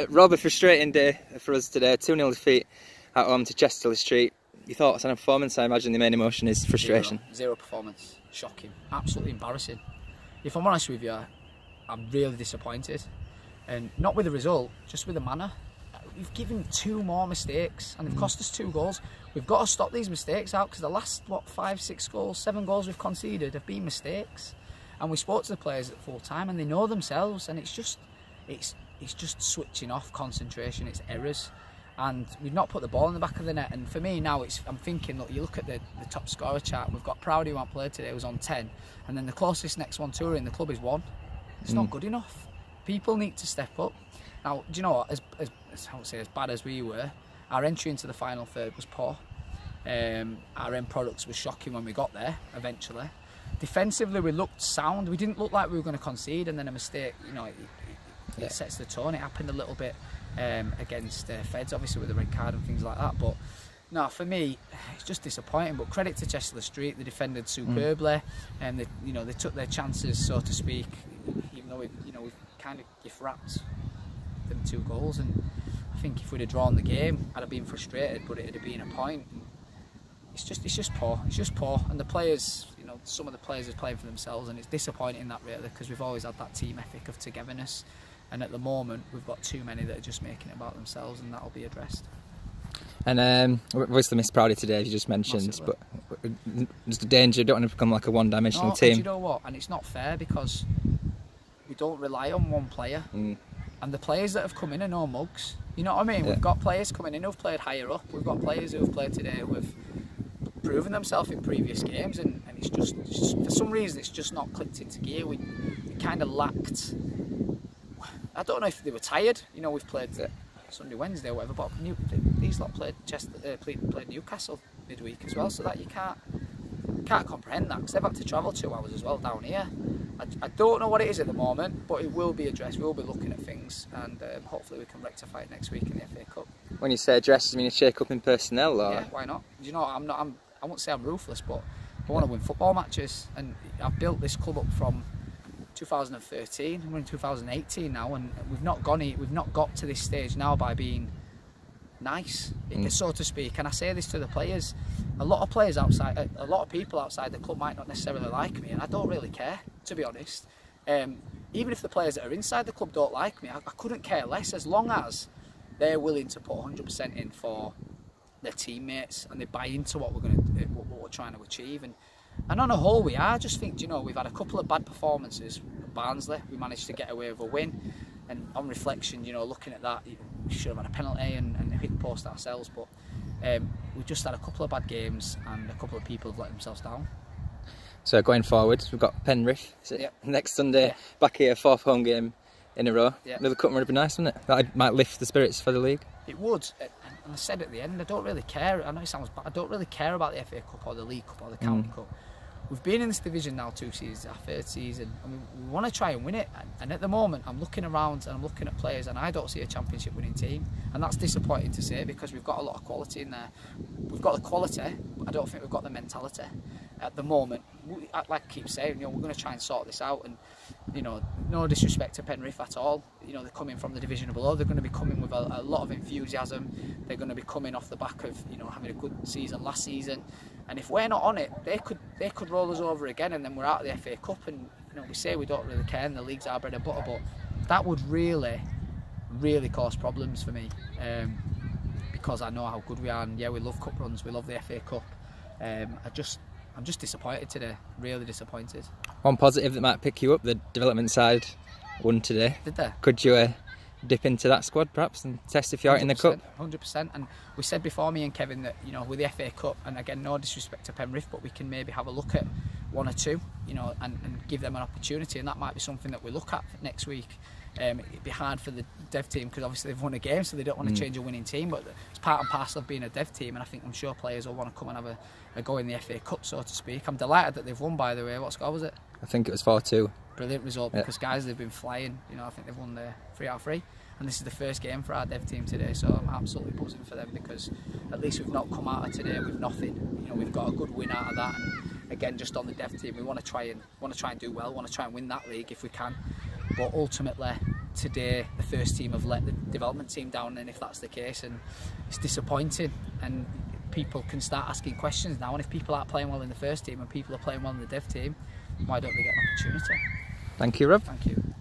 Rob, a frustrating day for us today. 2-0 defeat at home to Chesterley Street. Your thoughts on a performance? I imagine the main emotion is frustration. Zero performance. Shocking. Absolutely embarrassing. If I'm honest with you, I'm really disappointed. And not with the result, just with the manner. We've given 2 more mistakes and they've cost us 2 goals. We've got to stop these mistakes out because the last, 5, 6 goals, 7 goals we've conceded have been mistakes. And we spoke to the players at full time and they know themselves, and it's just switching off concentration, it's errors. And we've not put the ball in the back of the net. And for me now, I'm thinking, look, you look at the top scorer chart, we've got Proudy, who hasn't played today, was on 10. And then the closest next one to her in the club is 1. It's not good enough. People need to step up. Now, do you know what, I would say as bad as we were, our entry into the final third was poor. Our end products were shocking when we got there, eventually. Defensively, we looked sound. We didn't look like we were going to concede, and then a mistake, you know, it sets the tone. It happened a little bit against Feds, obviously with the red card and things like that. But no, for me, it's just disappointing. But credit to Chesterley Street, they defended superbly, and they took their chances, so to speak. Even though we kind of gift wrapped them 2 goals, and I think if we'd have drawn the game, I'd have been frustrated, but it'd have been a point. It's just poor. It's just poor, and the players, some of the players are playing for themselves, and it's disappointing that really, because we've always had that team ethic of togetherness. And at the moment, we've got too many that are just making it about themselves, and that'll be addressed. And obviously missed Proudy today, as you just mentioned. Massively. But there's the danger, you don't want to become like a one-dimensional team. And you know what? And it's not fair, because we don't rely on one player. And the players that have come in are no mugs. You know what I mean? Yeah. We've got players coming in who've played higher up. We've got players who've played today who have proven themselves in previous games, and it's just for some reason it's just not clicked into gear. We kind of lacked. I don't know if they were tired. We've played Sunday, Wednesday, or whatever. But these lot played Newcastle midweek as well, so that you can't comprehend that, because they've had to travel 2 hours as well down here. I don't know what it is at the moment, but it will be addressed. We'll be looking at things, and hopefully we can rectify it next week in the FA Cup. When you say address, you mean a shake-up in personnel, or? Yeah, why not? Do you know, I won't say I'm ruthless, but I want to win football matches, and I've built this club up from 2013. We're in 2018 now, and we've not got to this stage now by being nice, so to speak. And I say this to the players. A lot of people outside the club might not necessarily like me, and I don't really care, to be honest. Even if the players that are inside the club don't like me, I couldn't care less, as long as they're willing to put 100% in for their teammates and they buy into what we're trying to achieve. And on a whole, we are. I just think, we've had a couple of bad performances. Barnsley, we managed to get away with a win, and on reflection, looking at that, we should have had a penalty and hit the post ourselves. But we've just had a couple of bad games, and a couple of people have let themselves down. So going forward, we've got Penrith next Sunday, back here, 4th home game in a row. Another cup would be nice, wouldn't it? That might lift the spirits for the league. It would. And I said at the end, I don't really care. I know it sounds bad. I don't really care about the FA Cup or the League Cup or the County Cup. We've been in this division now 2 seasons, our 3rd season, and we want to try and win it. And at the moment, I'm looking around and I'm looking at players, and I don't see a championship winning team. And that's disappointing to say, because we've got a lot of quality in there. We've got the quality, but I don't think we've got the mentality at the moment. Like I keep saying, we're going to try and sort this out. And no disrespect to Penrith at all. They're coming from the division below. They're going to be coming with a lot of enthusiasm. They're going to be coming off the back of having a good season last season. And if we're not on it, they could roll us over again, and then we're out of the FA Cup. And we say we don't really care, and the league's our bread and butter, but that would really cause problems for me, because I know how good we are, and we love cup runs, we love the FA Cup. I'm just disappointed today, really disappointed. One positive that might pick you up, the development side won today. Did they? Could you dip into that squad perhaps and test if you're out in the cup? 100%. And we said before, me and Kevin, that with the FA Cup, and again, no disrespect to Penrith, but we can maybe have a look at 1 or 2, and give them an opportunity, and that might be something that we look at next week. It'd be hard for the dev team, because obviously they've won a game, so they don't want to change a winning team, but it's part and parcel of being a dev team, and I'm sure players will want to come and have a go in the FA Cup, so to speak. I'm delighted that they've won, by the way. What score was it? I think it was 4-2. Brilliant result, because guys, they've been flying. I think they've won the 3 out of 3, and this is the first game for our dev team today, so I'm absolutely buzzing for them, because at least we've not come out of today with nothing. We've got a good win out of that, and again, just on the dev team, we want to try and do well, want to try and win that league if we can. But ultimately, today the first team have let the development team down, and if that's the case, and it's disappointing, and people can start asking questions now, and if people aren't playing well in the first team and people are playing well in the dev team, why don't they get an opportunity? Thank you, Rob. Thank you.